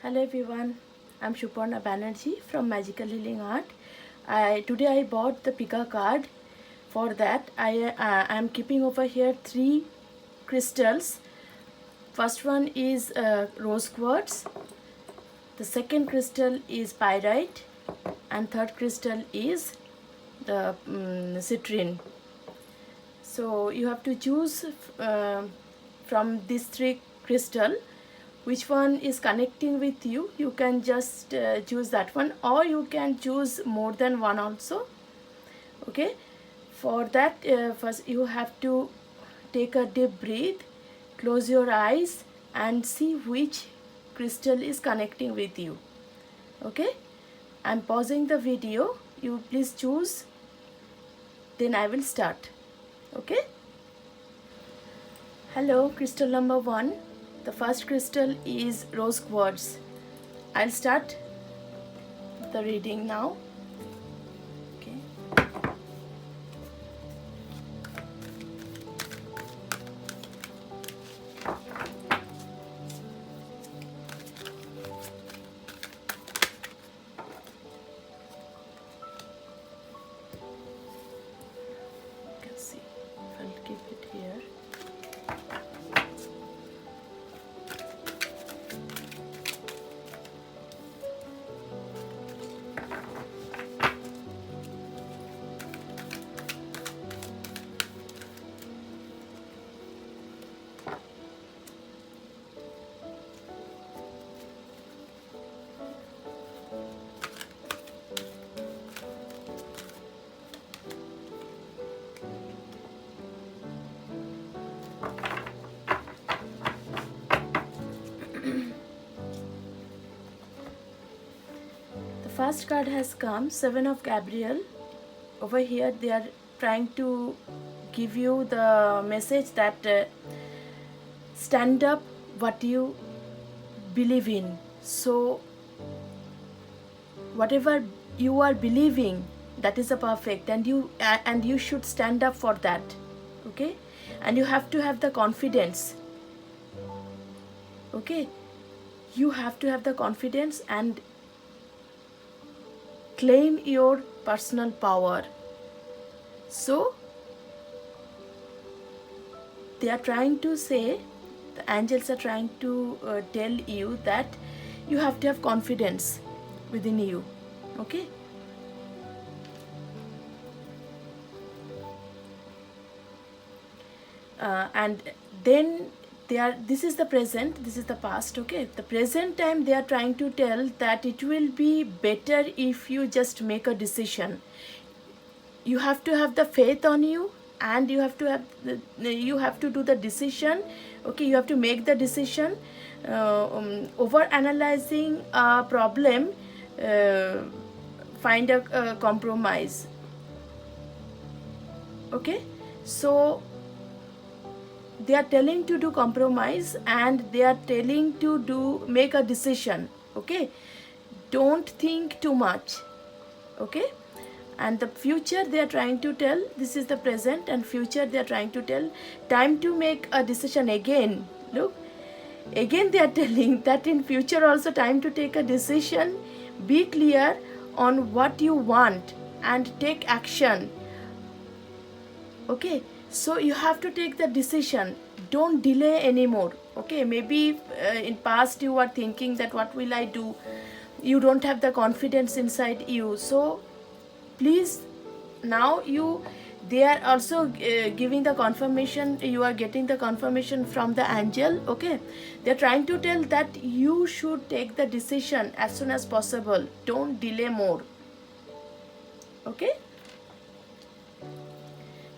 Hello everyone, I'm Shuparna Banerjee from Magical Healing Art. Today I bought the Pika card. For that I am keeping over here 3 crystals. First one is rose quartz, the second crystal is pyrite, and third crystal is the citrine. So you have to choose from these 3 crystal which one is connecting with you. You can just choose that one, or you can choose more than one also. Okay, for that first you have to take a deep breath, close your eyes and see which crystal is connecting with you. Okay, I'm pausing the video, you please choose, then I will start. Okay, hello, crystal number 1. The first crystal is rose quartz. I'll start the reading now. Okay. You can see. I'll keep it here. First card has come, Seven of Gabriel. Over here they are trying to give you the message that stand up what you believe in. So whatever you are believing, that is a perfect, and you should stand up for that. Okay, and you have to have the confidence. Okay, you have to have the confidence and claim your personal power. So they are trying to say, the angels are trying to tell you that you have to have confidence within you. Okay, and then this is the present, this is the past. Okay, the present time they are trying to tell that it will be better if you just make a decision. You have to have the faith on you, and you have to do the decision. Okay, you have to make the decision. Over analyzing a problem, find a compromise. Okay, so they are telling to do compromise, and they are telling to make a decision. Okay, don't think too much. Okay, and the future they are trying to tell, this is the present, and future they are trying to tell, time to make a decision again. Look, again they are telling that in future also time to take a decision. Be clear on what you want and take action. Okay, so you have to take the decision, don't delay anymore. Okay, maybe in past you are thinking that what will I do, you don't have the confidence inside you. So please, now they are also giving the confirmation, you are getting the confirmation from the angel. Okay, they are trying to tell that you should take the decision as soon as possible, don't delay more. Okay,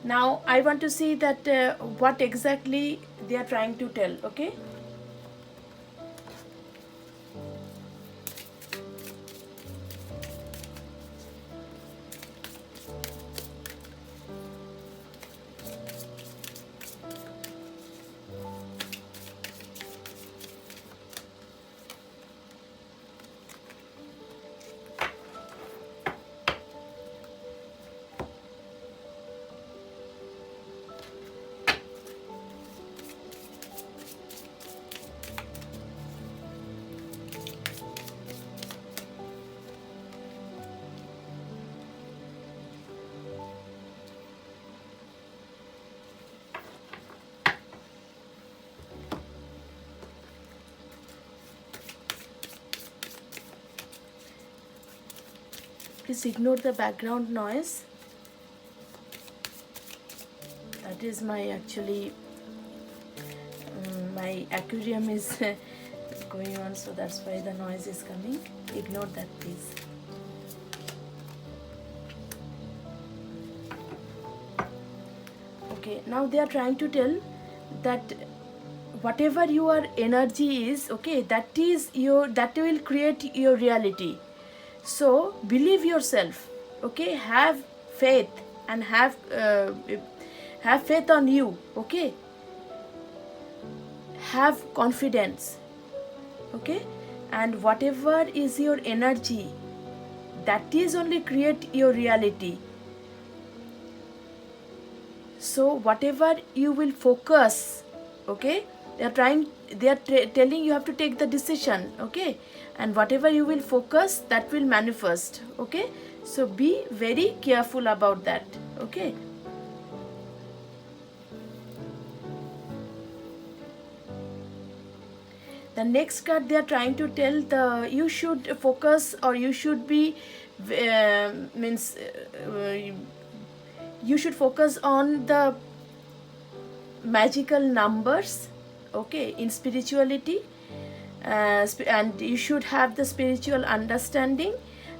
now I want to see that what exactly they are trying to tell. Okay, Please ignore the background noise. That is my actually my aquarium is going on, so that's why the noise is coming. Ignore that, please. Okay, now they are trying to tell that whatever your energy is, okay, that will create your reality. So believe yourself, okay, have faith and have faith on you, okay, have confidence, okay, and whatever is your energy, that is only create your reality. So whatever you will focus, okay, they are telling you have to take the decision, okay, and whatever you will focus, that will manifest, okay. So be very careful about that, okay. The next card, they are trying to tell you should focus, or you should be you should focus on the magical numbers, okay, in spirituality, and you should have the spiritual understanding.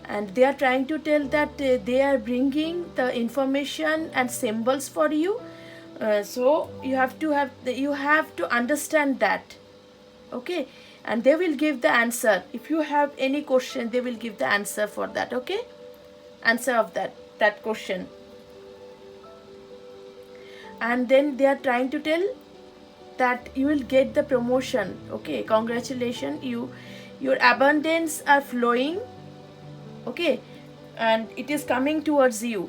And they are trying to tell that they are bringing the information and symbols for you, so you have to understand that, okay, and they will give the answer. If you have any question, they will give the answer for that, okay, answer of that question. And then they are trying to tell that you will get the promotion, okay, congratulations, your abundance are flowing, okay, and it is coming towards you.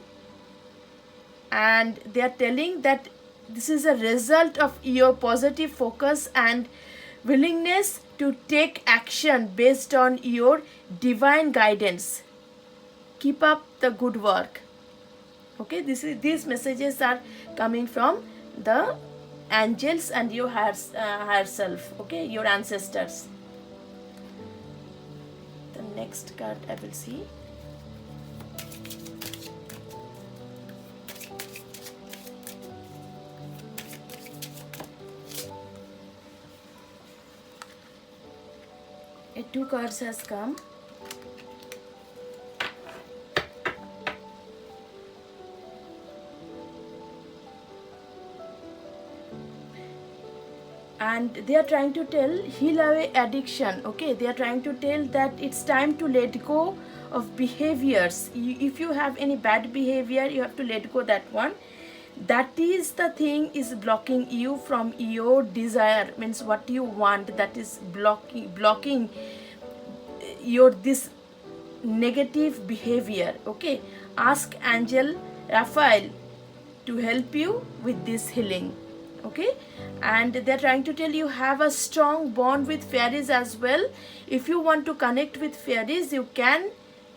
And they are telling that this is a result of your positive focus and willingness to take action based on your divine guidance. Keep up the good work, okay. These messages are coming from the angels and your higher self, okay, your ancestors. The next card I will see. Two cards has come. And they are trying to tell heal away addiction, okay. They are trying to tell that it's time to let go of behaviors. If you have any bad behavior, you have to let go that one. That is the thing is blocking you from your desire, means what you want, that is blocking your this negative behavior, okay. Ask angel Raphael to help you with this healing, okay. And they're trying to tell you have a strong bond with fairies as well. If you want to connect with fairies, you can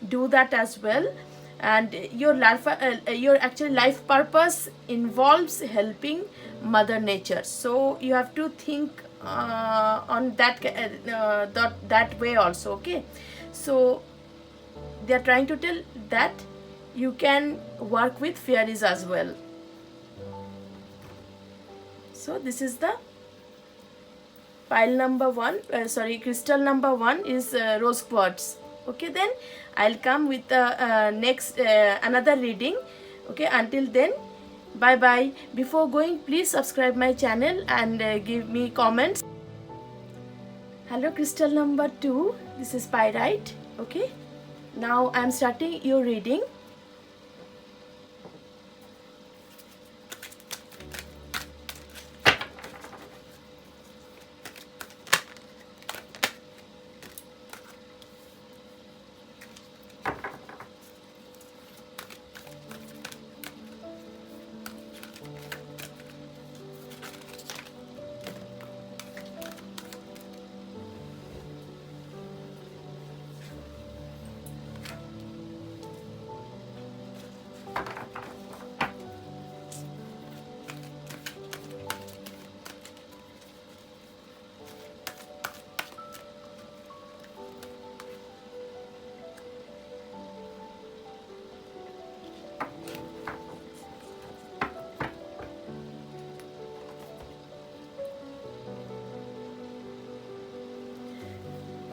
do that as well. And your actually life purpose involves helping Mother Nature, so you have to think on that way also, okay. So they are trying to tell that you can work with fairies as well. So this is the pile number 1, crystal number 1 is rose quartz, okay. Then I'll come with the next another reading, okay. Until then, bye bye. Before going, please subscribe my channel and give me comments. Hello crystal number 2, this is pyrite, okay. Now I'm starting your reading.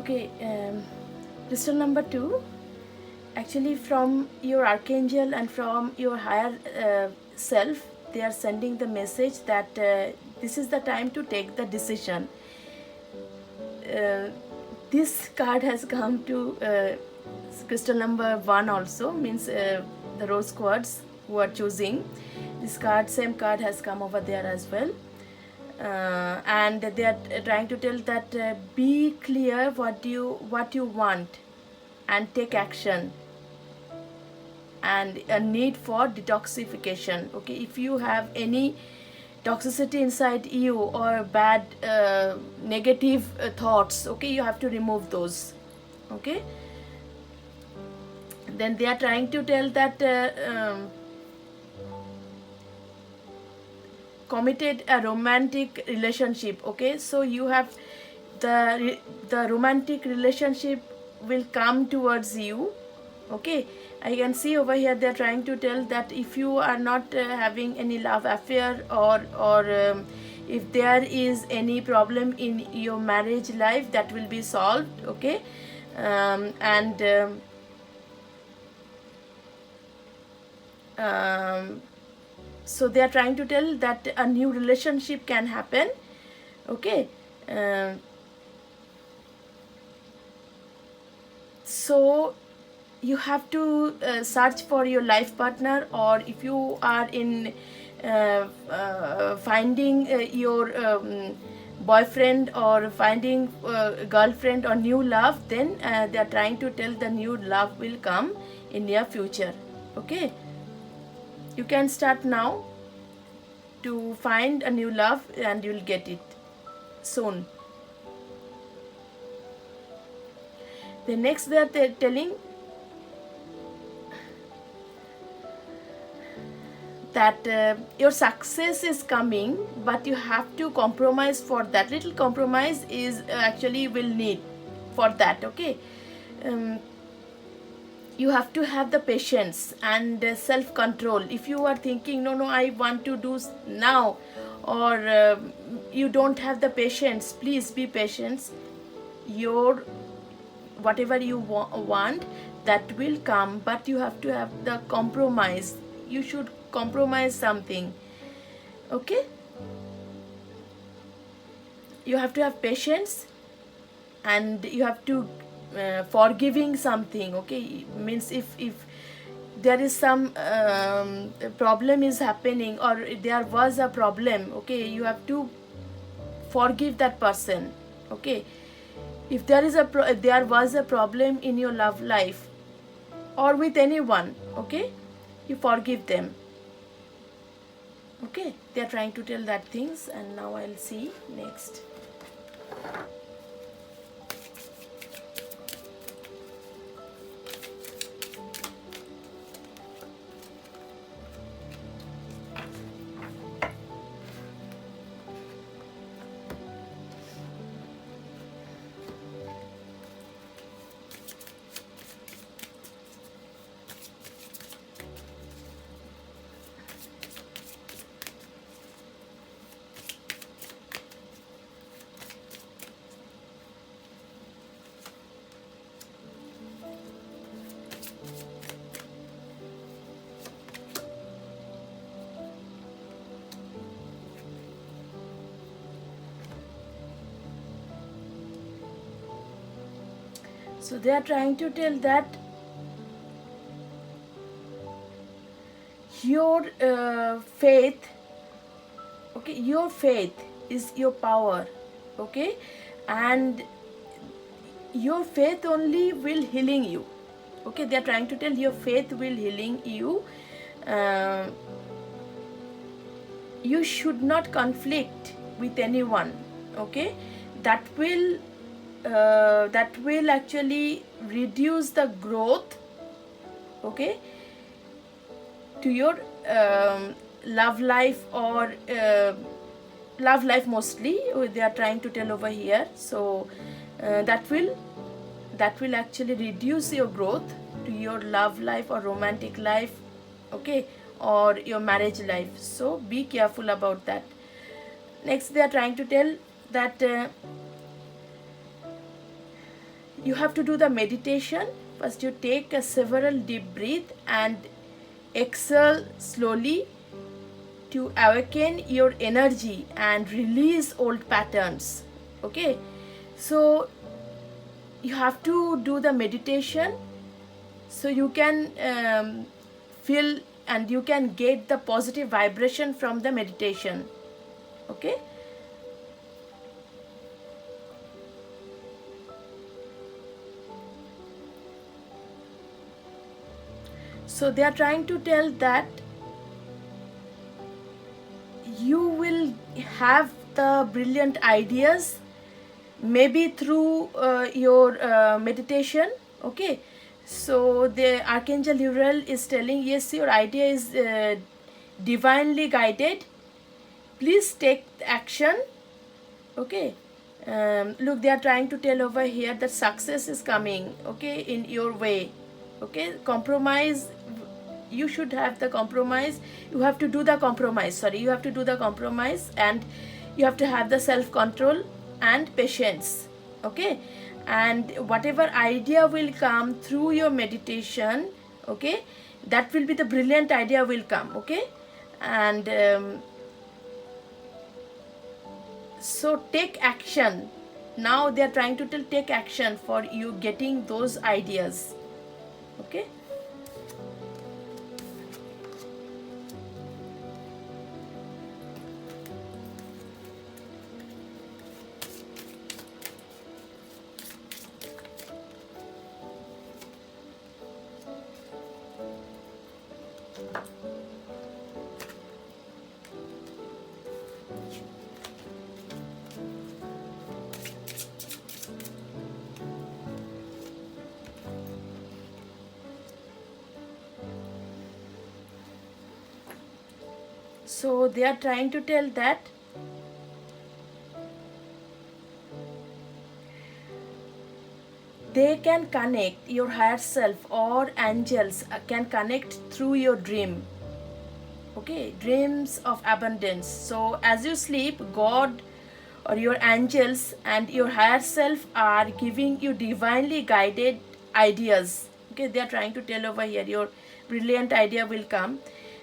Okay, crystal number 2, actually from your archangel and from your higher self, they are sending the message that this is the time to take the decision. This card has come to crystal number 1 also, means the rose quartz who are choosing this card, same card has come over there as well. And they are trying to tell that be clear what you want and take action, and a need for detoxification. Okay, if you have any toxicity inside you or bad negative thoughts, okay, you have to remove those. Okay, then they are trying to tell that committed a romantic relationship. Okay, so you have the romantic relationship will come towards you. Okay, I can see over here they're trying to tell that if you are not having any love affair, or if there is any problem in your marriage life, that will be solved. Okay, and so they are trying to tell that a new relationship can happen. Okay, so you have to search for your life partner, or if you are in finding your boyfriend or finding girlfriend or new love, then they are trying to tell the new love will come in near future. Okay, you can start now to find a new love and you'll get it soon. The next they are telling that your success is coming, but you have to compromise for that. Little compromise is actually will need for that. Okay, you have to have the patience and self control. If you are thinking no I want to do now, or you don't have the patience, please be patient. Your whatever you want, that will come, but you have to have the compromise. You should compromise something. Okay, you have to have patience, and you have to forgiving something. Okay, means if there is some problem is happening, or there was a problem, okay, you have to forgive that person. Okay, if there is there was a problem in your love life or with anyone, okay, you forgive them. Okay, they are trying to tell that things, and now I'll see next. So they are trying to tell that your faith, okay, your faith is your power. Okay, and your faith only will healing you. Okay, they are trying to tell your faith will healing you. You should not conflict with anyone. Okay, that will actually reduce the growth. Okay, to your love life, or love life mostly they are trying to tell over here. So that will actually reduce your growth to your love life or romantic life. Okay, or your marriage life, so be careful about that. Next they are trying to tell that you have to do the meditation. First you take a several deep breath and exhale slowly to awaken your energy and release old patterns. Okay, so you have to do the meditation so you can feel and you can get the positive vibration from the meditation. Okay, so they are trying to tell that you will have the brilliant ideas maybe through your meditation. Okay, so the Archangel Uriel is telling, yes, your idea is divinely guided, please take action. Okay, look, they are trying to tell over here that success is coming, okay, in your way. Okay, compromise, you should have the compromise, you have to do the compromise, sorry, you have to do the compromise, and you have to have the self control and patience. Okay, and whatever idea will come through your meditation, okay, that will be the brilliant idea will come. Okay, and so take action. Now they are trying to tell, take action for you getting those ideas. Okay, so they are trying to tell that they can connect, your higher self or angels can connect through your dream. Okay, dreams of abundance. So as you sleep, God or your angels and your higher self are giving you divinely guided ideas. Okay, they are trying to tell over here, your brilliant idea will come.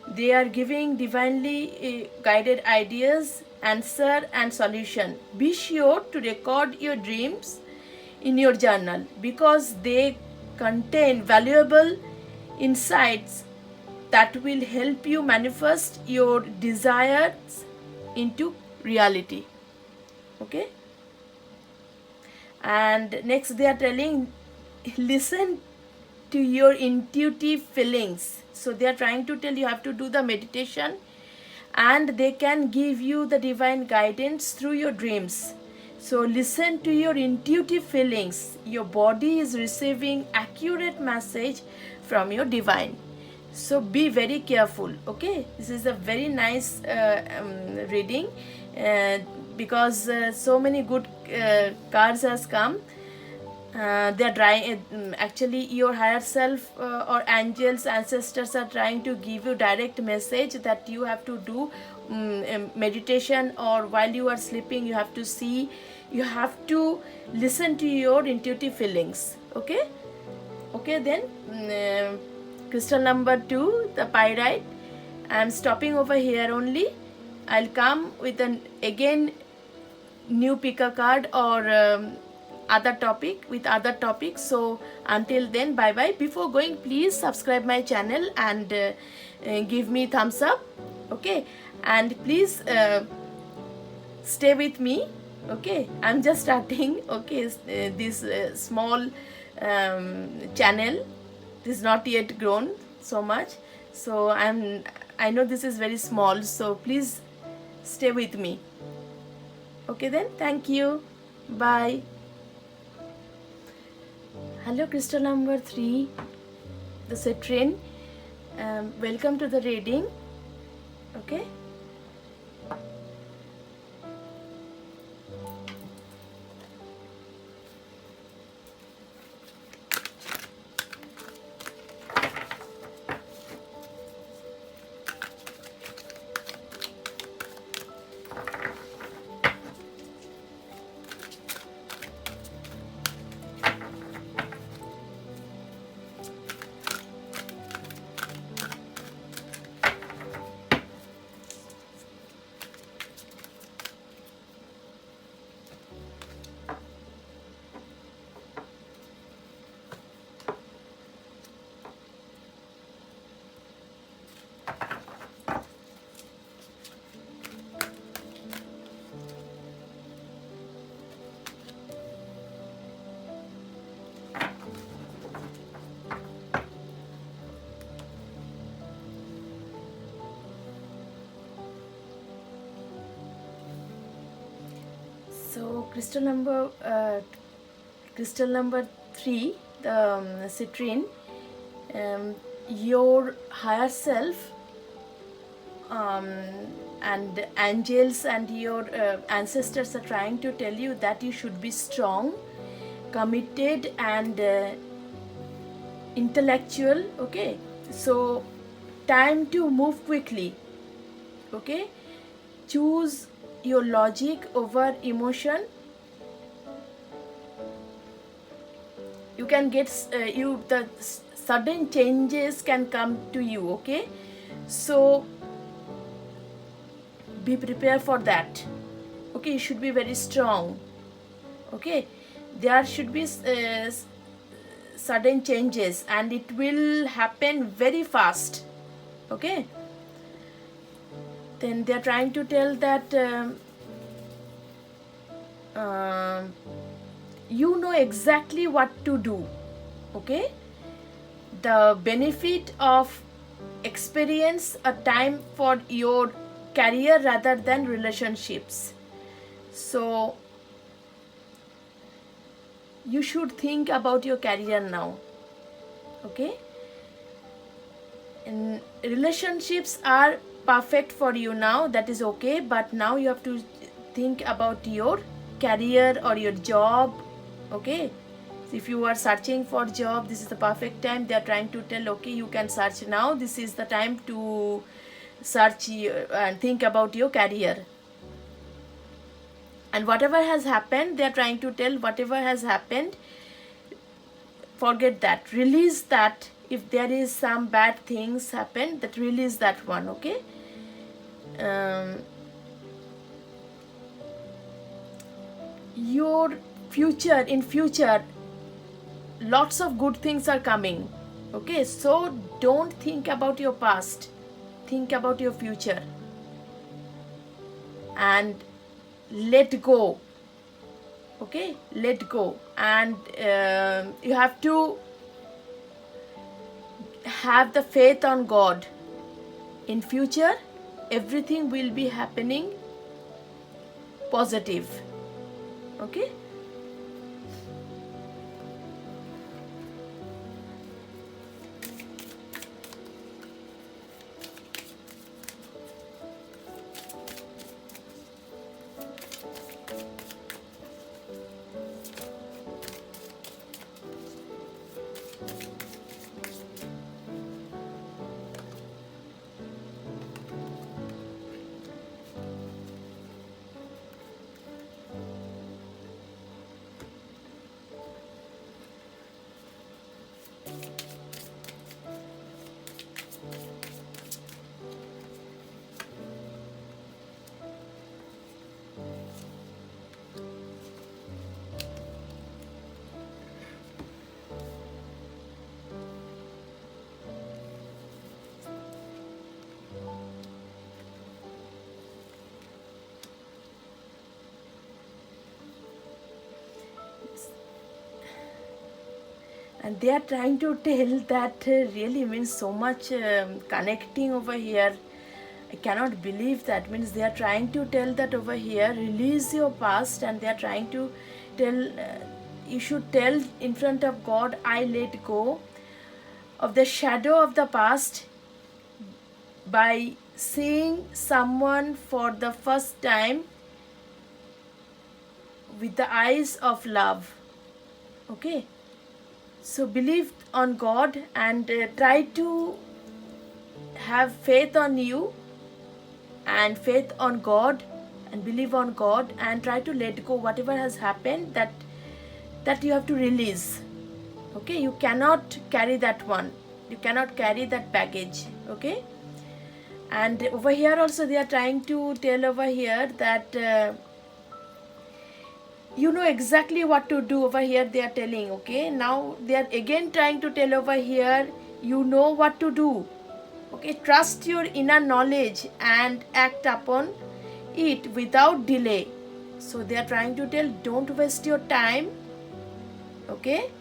They are giving divinely guided ideas, answer and solution. Be sure to record your dreams in your journal because they contain valuable insights that will help you manifest your desires into reality. Okay, and next they are telling, listen to your intuitive feelings. So they are trying to tell, you have to do the meditation and they can give you the divine guidance through your dreams. So listen to your intuitive feelings. Your body is receiving accurate message from your divine. So be very careful. Okay, this is a very nice reading because so many good cards has come. They are trying, actually your higher self or angels, ancestors are trying to give you direct message that you have to do meditation, or while you are sleeping you have to see, you have to listen to your intuitive feelings. Okay, okay, then crystal number 2, the pyrite. I am stopping over here only. I'll come with an again new pick a card or other topic with other topics. So until then, bye bye. Before going, please subscribe my channel and give me thumbs up. Okay, and please stay with me. Okay, I'm just starting. Okay, this small channel is not yet grown so much, so I know this is very small, so please stay with me. Okay then, thank you, bye. Hello crystal number 3, the citrine. Welcome to the reading. Okay, So crystal number 3, the citrine. Your higher self and angels and your ancestors are trying to tell you that you should be strong, committed, and intellectual. Okay, so time to move quickly. Okay, choose your logic over emotion. You can get the sudden changes can come to you. Okay, so be prepared for that. Okay, you should be very strong. Okay, there should be sudden changes and it will happen very fast. Okay, then they're trying to tell that you know exactly what to do. Okay, the benefit of experience a time for your career rather than relationships. So you should think about your career now. Okay, and relationships are perfect for you now, that is okay, but now you have to think about your career or your job. Okay, so if you are searching for job, this is the perfect time. They are trying to tell, okay, you can search now, this is the time to search and think about your career. And whatever has happened, they are trying to tell, whatever has happened, forget that, release that. If there is some bad things happen, that release that one. Okay, your future, in future lots of good things are coming. Okay, so don't think about your past, think about your future and let go. Okay, let go. And you have to have the faith on God. In future everything will be happening positive. Okay, and they are trying to tell that really means so much connecting over here. I cannot believe that. Means they are trying to tell that over here, release your past, and they are trying to tell you should tell in front of God, I let go of the shadow of the past by seeing someone for the first time with the eyes of love. Okay, so believe on God and try to have faith on you and faith on God and believe on God and try to let go whatever has happened, that you have to release. Okay, you cannot carry that one, you cannot carry that baggage. Okay, and over here also they are trying to tell over here that you know exactly what to do. Over here they are telling, okay, now they are again trying to tell over here, you know what to do. Okay, trust your inner knowledge and act upon it without delay. So they are trying to tell, don't waste your time. Okay,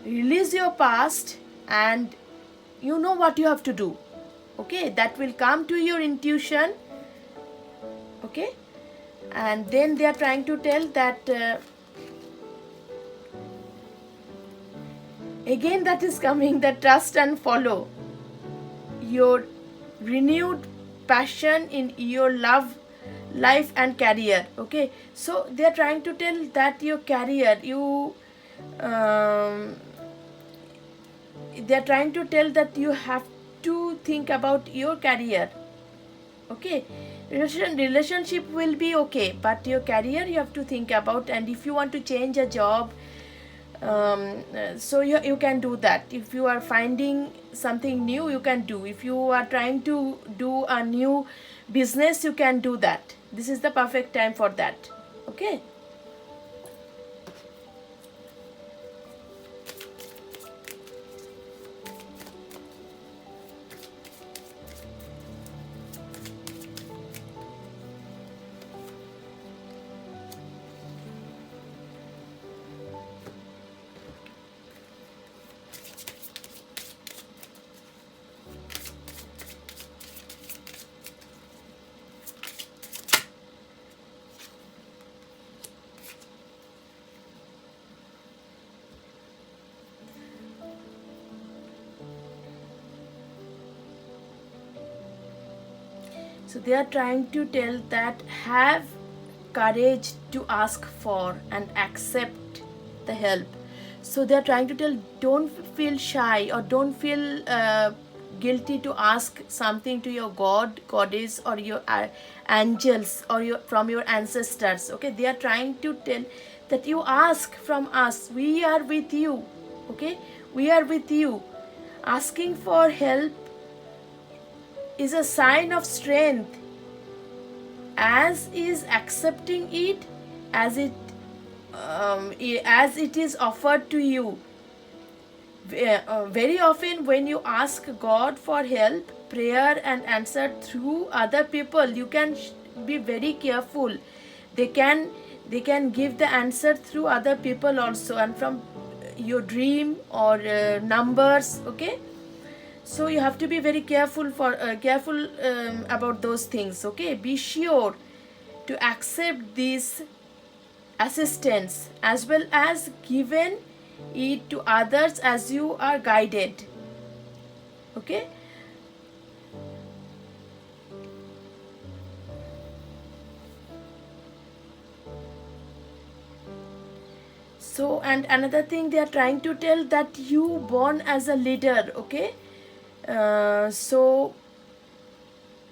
release your past and you know what you have to do. Okay, that will come to your intuition. Okay, And then they are trying to tell that again that is coming, that trust and follow your renewed passion in your love life and career. Okay, so they are trying to tell that your career, you um, they are trying to tell that you have to think about your career. Okay, relationship will be okay, but your career you have to think about. And if you want to change a job, so you can do that. If you are finding something new, you can do. If you are trying to do a new business, you can do that. This is the perfect time for that. Okay. So they are trying to tell that have courage to ask for and accept the help. So they are trying to tell, don't feel shy or don't feel guilty to ask something to your god, goddess, or your angels, or your from your ancestors. Okay, they are trying to tell that you ask from us. We are with you. Okay, we are with you. Asking for help is a sign of strength, as is accepting it as it as it is offered to you. Very often when you ask God for help, prayer and answer through other people, you can be very careful. They can give the answer through other people also, and from your dream or numbers. Okay, so you have to be very careful about those things. Okay, be sure to accept this assistance as well as given it to others as you are guided. Okay, so and another thing they are trying to tell that you born as a leader. Okay, so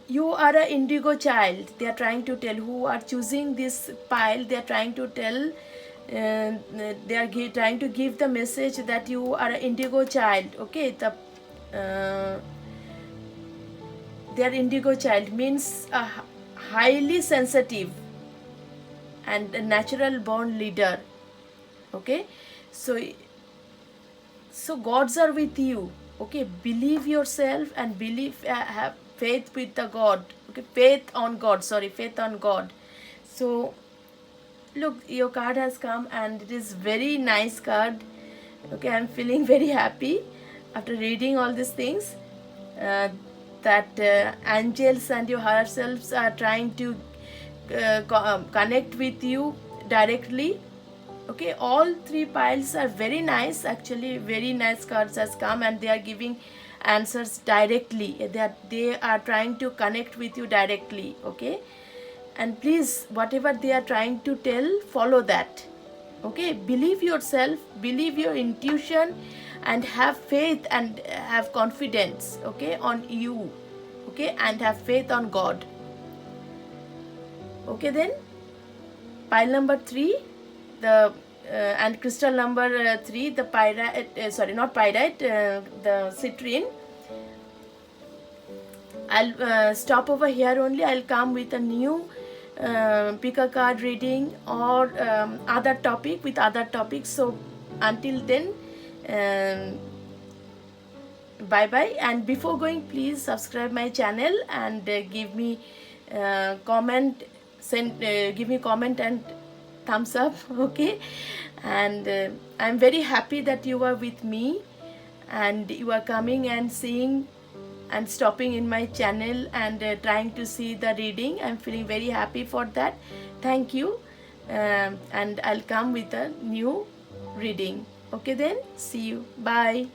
you are a indigo child. They are trying to tell, who are choosing this pile, they are trying to tell, they are trying to give the message that you are an indigo child. Okay, their indigo child means a highly sensitive and a natural born leader. Okay, so gods are with you. Okay, believe yourself and believe, have faith with the God. Okay, faith on God, sorry, faith on God. So look, your card has come and it is very nice card. Okay, I'm feeling very happy after reading all these things, that angels and you yourselves are trying to connect with you directly. Okay, all three piles are very nice. Actually, very nice cards has come and they are giving answers directly. They are trying to connect with you directly. Okay, and please, whatever they are trying to tell, follow that. Okay, believe yourself, believe your intuition, and have faith and have confidence. Okay, on you. Okay, and have faith on God. Okay, then pile number 3, the and crystal number 3, the pyrite, sorry, not pyrite, the citrine. I'll stop over here only. I'll come with a new pick a card reading or other topic with other topics. So until then, um, bye bye. And before going, please subscribe my channel and give me comment, give me comment and thumbs up. Okay, and I'm very happy that you are with me and you are coming and seeing and stopping in my channel and trying to see the reading. I'm feeling very happy for that. Thank you. And I'll come with a new reading. Okay then, see you. Bye.